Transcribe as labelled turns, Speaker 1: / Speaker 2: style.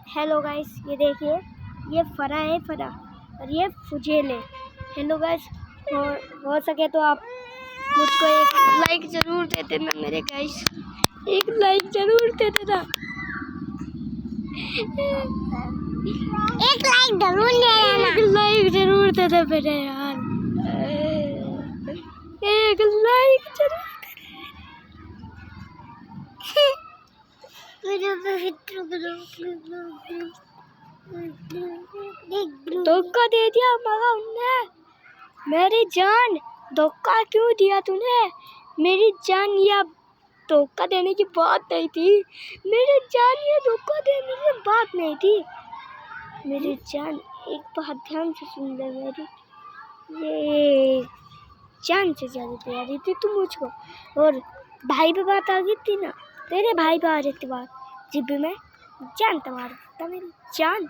Speaker 1: Hello guys, ये देखिए, ये फरा है फरा और ये फुजेल है। हेलो गाइस, हो सके तो आप मुझको एक लाइक जरूर दे देना मेरे गाइस, एक लाइक जरूर दे देना, एक लाइक जरूर दे देना, एक लाइक जरूर दे दे मेरे यार, एक लाइक जरूर धोखा दे दिया मगा उनने मेरी जान। धोखा क्यों दिया तूने मेरी जान? ये धोखा देने की बात नहीं थी मेरी जान, ये धोखा देने की बात नहीं थी मेरी जान। एक बात ध्यान से सुन ले मेरी, ये जान से ज्यादा प्यारी थी तू मुझको। और भाई पे बात आ गई थी ना, तेरे भाई पे आ रही थी बात, जिब में जान मारता मेरी जान।